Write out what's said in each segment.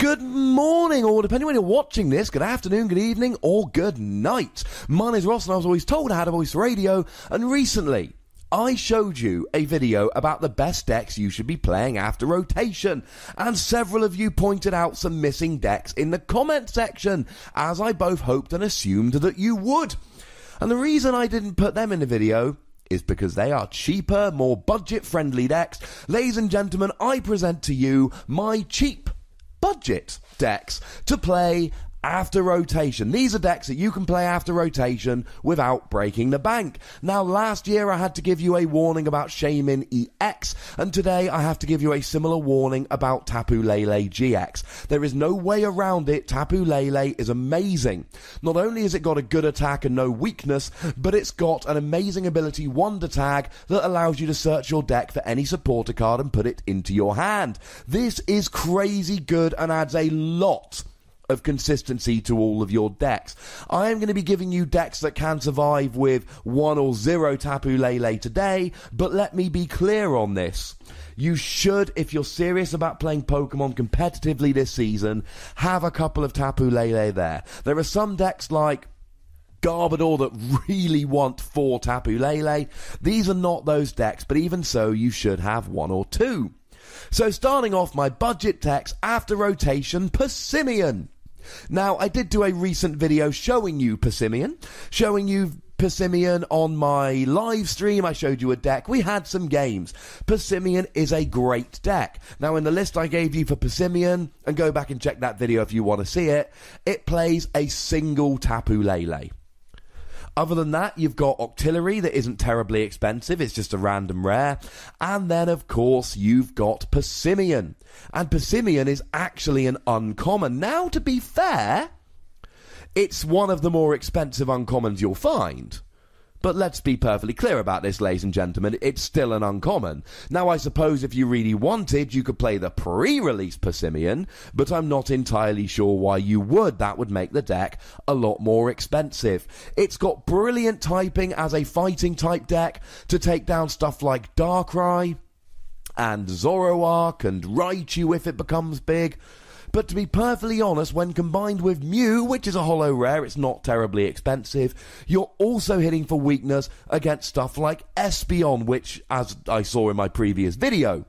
Good morning, or depending when you're watching this, good afternoon, good evening, or good night. My name's Ross, and I was always told I had a voice for radio, and recently I showed you a video about the best decks you should be playing after rotation, and several of you pointed out some missing decks in the comment section, as I both hoped and assumed that you would. And the reason I didn't put them in the video is because they are cheaper, more budget-friendly decks. Ladies and gentlemen, I present to you my cheap budget decks to play after rotation. These are decks that you can play after rotation without breaking the bank. Now, last year I had to give you a warning about Shaymin EX, and today I have to give you a similar warning about TAPU LELE GX. There is no way around it. TAPU LELE is amazing. Not only has it got a good attack and no weakness, but it's got an amazing ability wonder tag that allows you to search your deck for any supporter card and put it into your hand. This is crazy good and adds a lot of consistency to all of your decks. I am going to be giving you decks that can survive with 1 or 0 TAPU LELE today, but let me be clear on this. You should, if you're serious about playing Pokemon competitively this season, have a couple of TAPU LELE there. There are some decks like Garbodor that really want 4 TAPU LELE. These are not those decks, but even so, you should have 1 or 2. So starting off my budget decks after rotation, Passimian. Now, I did do a recent video showing you Passimian on my live stream. I showed you a deck. We had some games. Passimian is a great deck. Now, in the list I gave you for Passimian, and go back and check that video if you want to see it, it plays a single TAPU LELE. Other than that, you've got Octillery that isn't terribly expensive, it's just a random rare. And then, of course, you've got Passimian. And Passimian is actually an uncommon. Now, to be fair, it's one of the more expensive uncommons you'll find. But let's be perfectly clear about this, ladies and gentlemen, it's still an uncommon. Now, I suppose if you really wanted, you could play the pre-release Passimian, but I'm not entirely sure why you would. That would make the deck a lot more expensive. It's got brilliant typing as a fighting type deck to take down stuff like Darkrai and Zoroark and Raichu if it becomes big. But to be perfectly honest, when combined with Mew, which is a holo rare, it's not terribly expensive, you're also hitting for weakness against stuff like Espeon, which, as I saw in my previous video,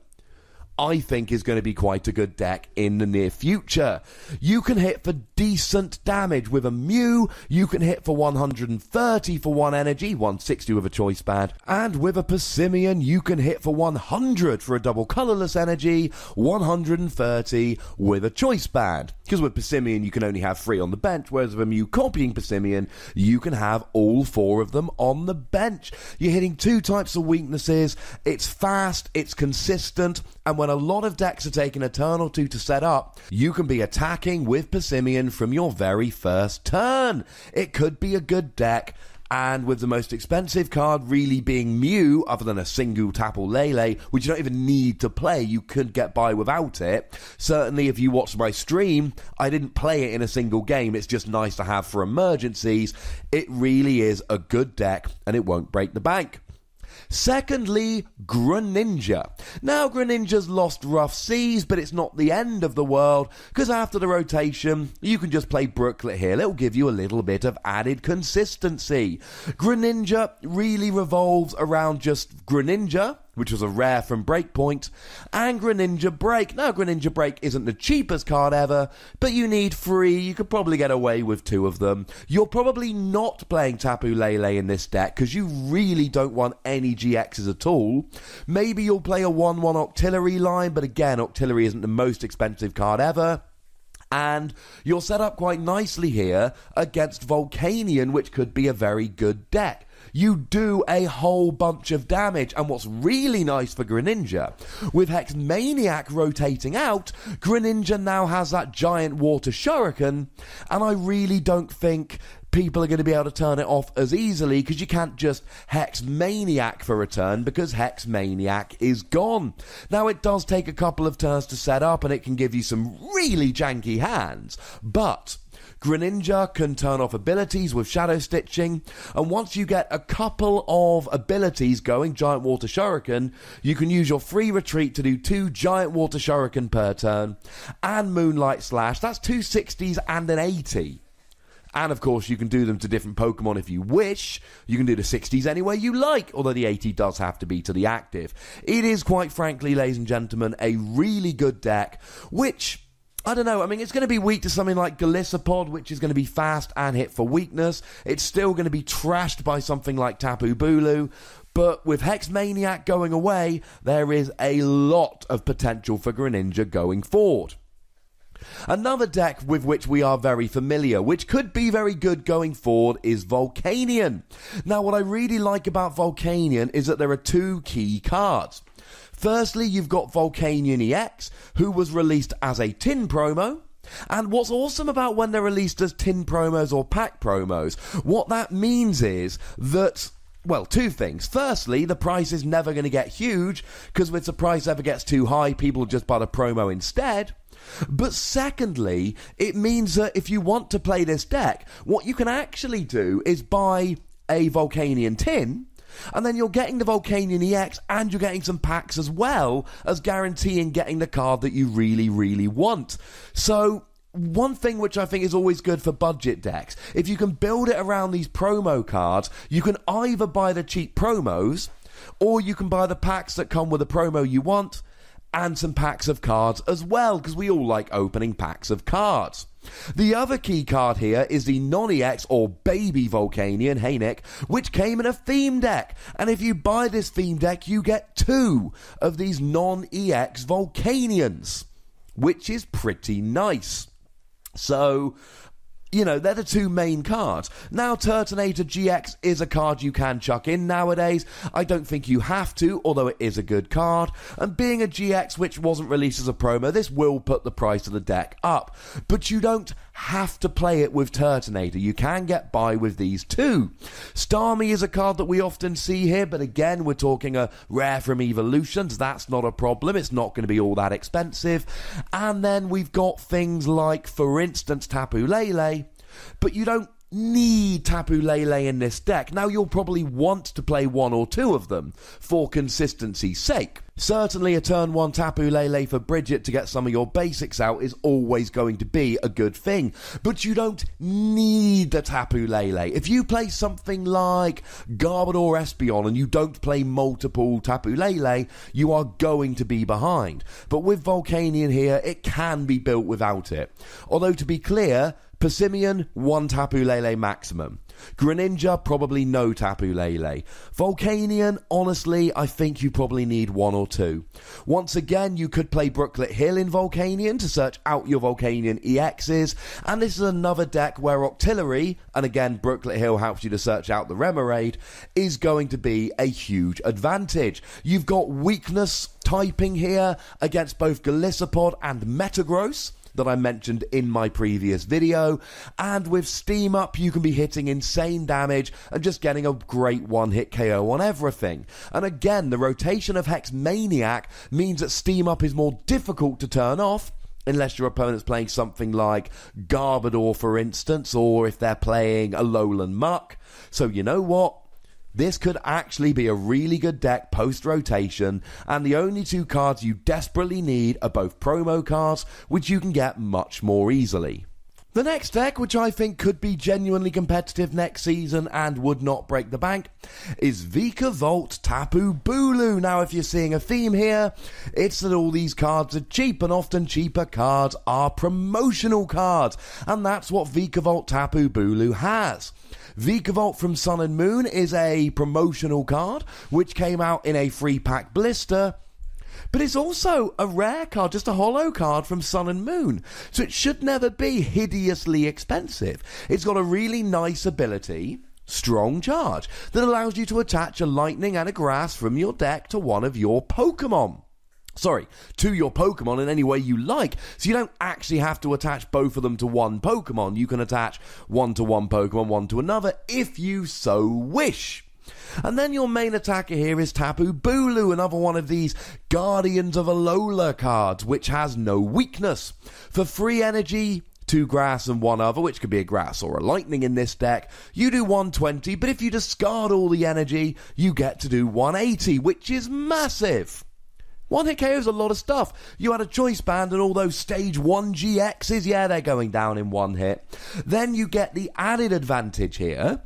I think is going to be quite a good deck in the near future. You can hit for decent damage with a Mew, you can hit for 130 for 1 energy, 160 with a choice band, and with a Passimian you can hit for 100 for a double colourless energy, 130 with a choice band. Because with Passimian you can only have 3 on the bench, whereas with a Mew copying Passimian you can have all 4 of them on the bench. You're hitting 2 types of weaknesses, it's fast, it's consistent, and when a lot of decks are taking a turn or 2 to set up, you can be attacking with Passimian from your very first turn. It could be a good deck, and with the most expensive card really being Mew, other than a single TAPU LELE, which you don't even need to play, you could get by without it. Certainly if you watch my stream, I didn't play it in a single game, it's just nice to have for emergencies. It really is a good deck, and it won't break the bank. Secondly, Greninja. Now, Greninja's lost rough seas, but it's not the end of the world, because after the rotation, you can just play Brooklet here. It'll give you a little bit of added consistency. Greninja really revolves around just Greninja, which was a rare from Breakpoint, and Greninja Break. Now, Greninja Break isn't the cheapest card ever, but you need 3. You could probably get away with 2 of them. You're probably not playing TAPU LELE in this deck, because you really don't want any GXs at all. Maybe you'll play a 1-1 Octillery line, but again, Octillery isn't the most expensive card ever. And you're set up quite nicely here against Volcanion, which could be a very good deck. You do a whole bunch of damage, and what's really nice for Greninja, with Hex Maniac rotating out, Greninja now has that giant water shuriken, and I really don't think people are going to be able to turn it off as easily, because you can't just Hex Maniac for a turn, because Hex Maniac is gone. Now, it does take a couple of turns to set up, and it can give you some really janky hands, but Greninja can turn off abilities with Shadow Stitching, and once you get a couple of abilities going, Giant Water Shuriken, you can use your free retreat to do 2 Giant Water Shuriken per turn, and Moonlight Slash. That's 2 60s and an 80. And of course, you can do them to different Pokemon if you wish. You can do the 60s any way you like, although the 80 does have to be to the active. It is, quite frankly, ladies and gentlemen, a really good deck, which, I don't know, I mean, it's going to be weak to something like Golisopod, which is going to be fast and hit for weakness. It's still going to be trashed by something like Tapu Bulu. But with Hex Maniac going away, there is a lot of potential for Greninja going forward. Another deck with which we are very familiar, which could be very good going forward, is Volcanion. Now, what I really like about Volcanion is that there are 2 key cards. Firstly, you've got Volcanion EX, who was released as a tin promo. And what's awesome about when they're released as tin promos or pack promos, what that means is that, well, 2 things. Firstly, the price is never going to get huge, because if the price ever gets too high, people just buy the promo instead. But secondly, it means that if you want to play this deck, what you can actually do is buy a Volcanion tin, and then you're getting the Volcanion EX, and you're getting some packs as well as guaranteeing getting the card that you really, really want. So, one thing which I think is always good for budget decks, if you can build it around these promo cards, you can either buy the cheap promos, or you can buy the packs that come with the promo you want, and some packs of cards as well, because we all like opening packs of cards. The other key card here is the non-EX or Baby Volcanion, hey Nick, which came in a theme deck. And if you buy this theme deck, you get 2 of these non-EX Volcanions, which is pretty nice. So, you know, they're the 2 main cards. Now, Turtonator GX is a card you can chuck in nowadays. I don't think you have to, although it is a good card. And being a GX which wasn't released as a promo, this will put the price of the deck up. But you don't have to play it with Turtonator. You can get by with these 2. Starmie is a card that we often see here, but again, we're talking a rare from Evolutions. That's not a problem. It's not going to be all that expensive. And then we've got things like, for instance, Tapu Lele. But you don't need Tapu Lele in this deck. Now, you'll probably want to play 1 or 2 of them for consistency's sake. Certainly a turn 1 Tapu Lele for Bridget to get some of your basics out is always going to be a good thing. But you don't need the Tapu Lele. If you play something like Garbodor Espeon and you don't play multiple Tapu Lele, you are going to be behind. But with Volcanion here, it can be built without it. Although, to be clear, Passimian, 1 Tapu Lele maximum. Greninja, probably no Tapu Lele. Volcanion, honestly, I think you probably need 1 or 2. Once again, you could play Brooklet Hill in Volcanion to search out your Volcanion EXs, and this is another deck where Octillery, and again, Brooklet Hill helps you to search out the Remoraid, is going to be a huge advantage. You've got weakness typing here against both Golisopod and Metagross that I mentioned in my previous video, and with Steam Up you can be hitting insane damage and just getting a great one-hit KO on everything. And again, the rotation of Hex Maniac means that Steam Up is more difficult to turn off, unless your opponent's playing something like Garbodor, for instance, or if they're playing Alolan Muck. So you know what? This could actually be a really good deck post-rotation, and the only 2 cards you desperately need are both promo cards, which you can get much more easily. The next deck, which I think could be genuinely competitive next season and would not break the bank, is VIKAVOLT Tapu Bulu. Now, if you're seeing a theme here, it's that all these cards are cheap, and often cheaper cards are promotional cards, and that's what VIKAVOLT Tapu Bulu has. VIKAVOLT from Sun and Moon is a promotional card, which came out in a free pack blister, but it's also a rare card, just a holo card from Sun and Moon, so it should never be hideously expensive. It's got a really nice ability, Strong Charge, that allows you to attach a lightning and a grass from your deck to one of your Pokémon. to your Pokemon in any way you like. So you don't actually have to attach both of them to one Pokemon. You can attach one to one Pokemon, one to another, if you so wish. And then your main attacker here is TAPU BULU, another one of these Guardians of Alola cards, which has no weakness. For 3 energy, 2 grass and 1 other, which could be a grass or a lightning in this deck, you do 120, but if you discard all the energy, you get to do 180, which is massive. 1-hit KO is a lot of stuff. You had a choice band and all those stage 1 GXs, yeah, they're going down in 1 hit. Then you get the added advantage here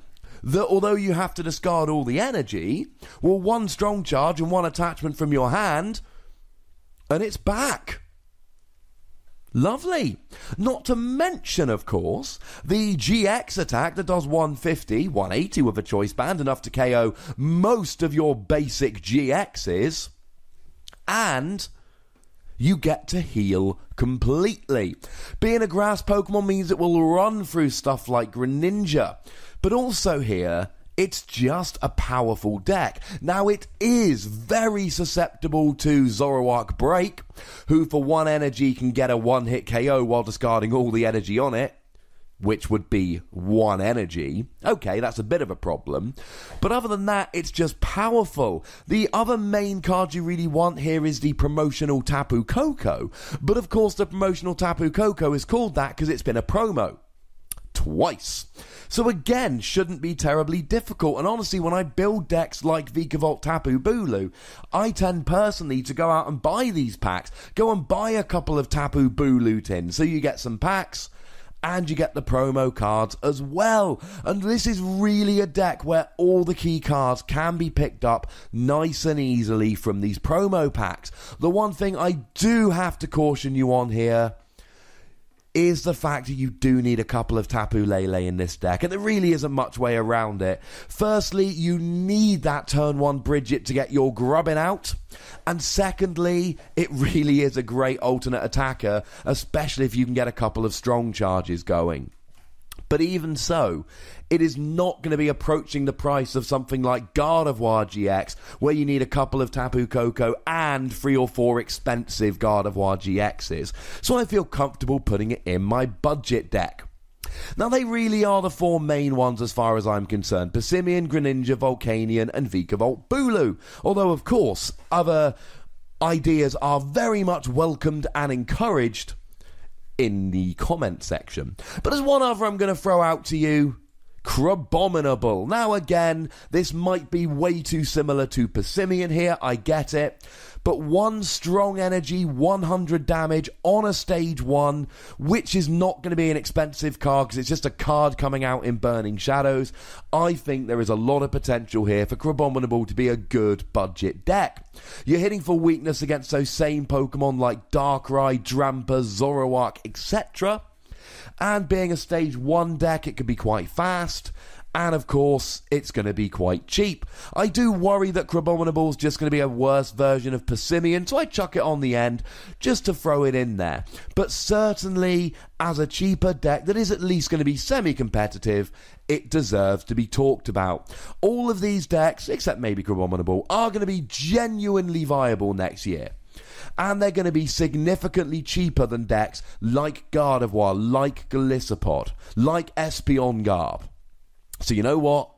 that although you have to discard all the energy, well, 1 strong charge and 1 attachment from your hand, and it's back. Lovely. Not to mention, of course, the GX attack that does 150, 180 with a choice band, enough to KO most of your basic GXs. And you get to heal completely. Being a grass Pokemon means it will run through stuff like Greninja. But also here, it's just a powerful deck. Now, it is very susceptible to Zoroark Break, who for 1 energy can get a 1-hit KO while discarding all the energy on it, which would be 1 energy. Okay, that's a bit of a problem. But other than that, it's just powerful. The other main card you really want here is the promotional Tapu Koko. But of course, the promotional Tapu Koko is called that because it's been a promo. Twice. So again, shouldn't be terribly difficult. And honestly, when I build decks like VIKAVOLT TAPU BULU, I tend personally to go out and buy these packs. Go and buy a couple of TAPU BULU tins. So you get some packs, and you get the promo cards as well. And this is really a deck where all the key cards can be picked up nice and easily from these promo packs. The one thing I do have to caution you on here is the fact that you do need a couple of Tapu Lele in this deck, and there really isn't much way around it. Firstly, you need that turn 1 Bridget to get your grubbing out, and secondly, it really is a great alternate attacker, especially if you can get a couple of strong charges going. But even so, it is not going to be approaching the price of something like Gardevoir GX, where you need a couple of Tapu Koko and 3 or 4 expensive Gardevoir GXs. So I feel comfortable putting it in my budget deck. Now, they really are the 4 main ones as far as I'm concerned: Passimian, Greninja, Volcanion, and VIKAVOLT BULU. Although, of course, other ideas are very much welcomed and encouraged in the comment section. But there's one other I'm going to throw out to you: CRABOMINABLE. Now again, this might be way too similar to Passimian here, I get it, but 1 strong energy, 100 damage on a stage 1, which is not going to be an expensive card because it's just a card coming out in Burning Shadows. I think there is a lot of potential here for CRABOMINABLE to be a good budget deck. You're hitting for weakness against those same Pokemon like Darkrai, Drampa, Zoroark, etc. And being a stage 1 deck, it can be quite fast. And of course, it's going to be quite cheap. I do worry that CRABOMINABLE is just going to be a worse version of Passimian, so I chuck it on the end just to throw it in there. But certainly, as a cheaper deck that is at least going to be semi-competitive, it deserves to be talked about. All of these decks, except maybe CRABOMINABLE, are going to be genuinely viable next year. And they're going to be significantly cheaper than decks like Gardevoir, like Golisopod, like Espeon Garb. So you know what?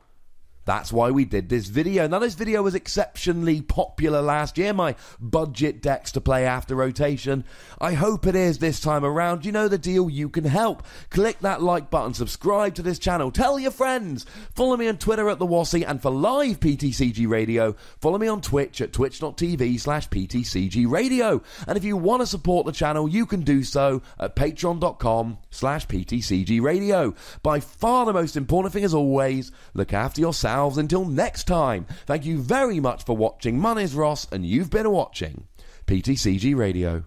That's why we did this video. Now, this video was exceptionally popular last year, my budget decks to play after rotation. I hope it is this time around. You know the deal, you can help. Click that like button, subscribe to this channel, tell your friends. Follow me on Twitter at TheWassy, and for live PTCG Radio, follow me on Twitch at twitch.tv/PTCGradio. And if you want to support the channel, you can do so at patreon.com/PTCGradio. By far the most important thing, as always, look after yourself. Until next time, thank you very much for watching. My name is Ross, and you've been watching PTCG Radio.